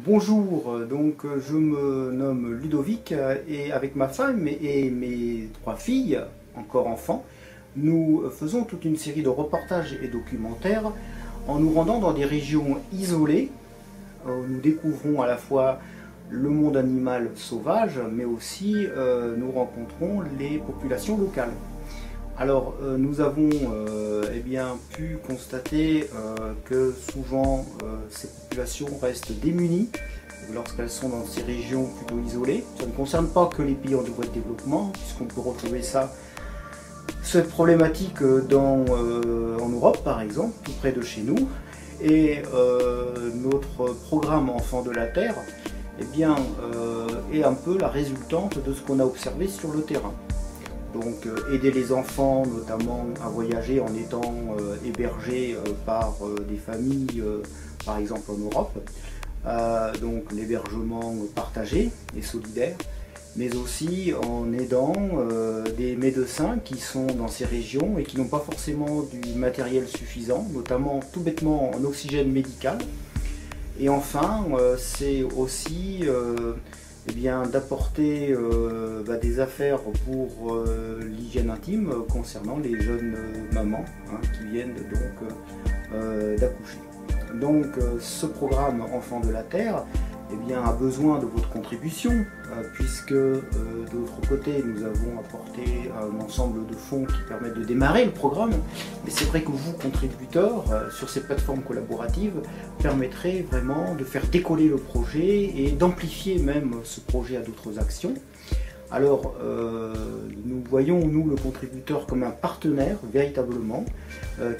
Bonjour, je me nomme Ludovic et avec ma femme et mes 3 filles, encore enfants, nous faisons toute une série de reportages et documentaires en nous rendant dans des régions isolées où nous découvrons à la fois le monde animal sauvage mais aussi nous rencontrons les populations locales. Alors nous avons pu constater que souvent ces populations restent démunies lorsqu'elles sont dans ces régions plutôt isolées. Ça ne concerne pas que les pays en voie de développement, puisqu'on peut retrouver cette problématique en Europe par exemple, tout près de chez nous. Et notre programme Enfants de la Terre est un peu la résultante de ce qu'on a observé sur le terrain. Donc aider les enfants notamment à voyager en étant hébergés par des familles, par exemple en Europe, donc l'hébergement partagé et solidaire, mais aussi en aidant des médecins qui sont dans ces régions et qui n'ont pas forcément du matériel suffisant, notamment tout bêtement en oxygène médical. Et enfin, c'est aussi d'apporter des affaires pour l'hygiène intime concernant les jeunes mamans qui viennent d'accoucher. Donc ce programme Enfants de la Terre a besoin de votre contribution puisque de l'autre côté nous avons apporté un ensemble de fonds qui permettent de démarrer le programme, mais c'est vrai que vous, contributeurs, sur ces plateformes collaboratives, permettrez vraiment de faire décoller le projet et d'amplifier même ce projet à d'autres actions. Alors nous voyons, nous, le contributeur comme un partenaire véritablement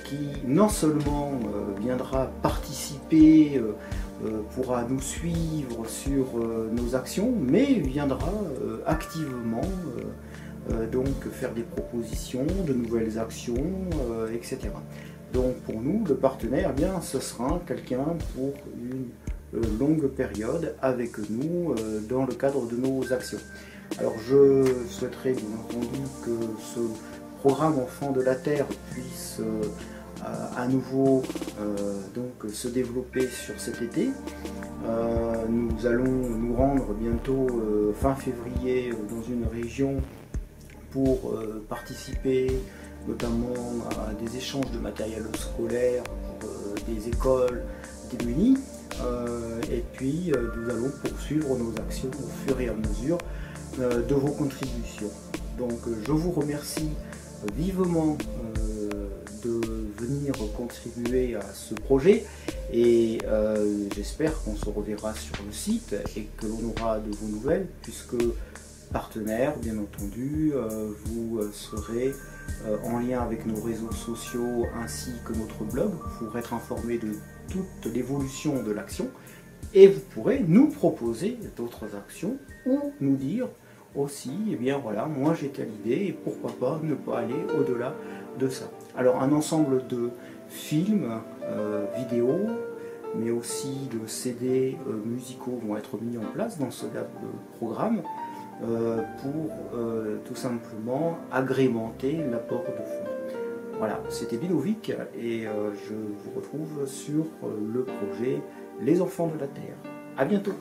qui non seulement viendra participer, pourra nous suivre sur nos actions, mais viendra activement faire des propositions, de nouvelles actions, etc. Donc pour nous, le partenaire, ce sera quelqu'un pour une longue période avec nous dans le cadre de nos actions. Alors je souhaiterais bien entendu que ce programme Enfants de la Terre puisse à nouveau se développer sur cet été. Nous allons nous rendre bientôt fin février dans une région pour participer notamment à des échanges de matériel scolaire pour des écoles démunies. Et puis nous allons poursuivre nos actions au fur et à mesure de vos contributions. Donc je vous remercie vivement de venir contribuer à ce projet et j'espère qu'on se reverra sur le site et que l'on aura de vos nouvelles puisque partenaire, bien entendu, vous serez en lien avec nos réseaux sociaux ainsi que notre blog pour être informé de toute l'évolution de l'action et vous pourrez nous proposer d'autres actions ou nous dire aussi, moi j'ai telle idée et pourquoi pas ne pas aller au-delà de ça. Alors un ensemble de films, vidéos, mais aussi de CD musicaux vont être mis en place dans ce programme pour tout simplement agrémenter l'apport de fonds. Voilà, c'était Ludovic et je vous retrouve sur le projet Les Enfants de la Terre. À bientôt.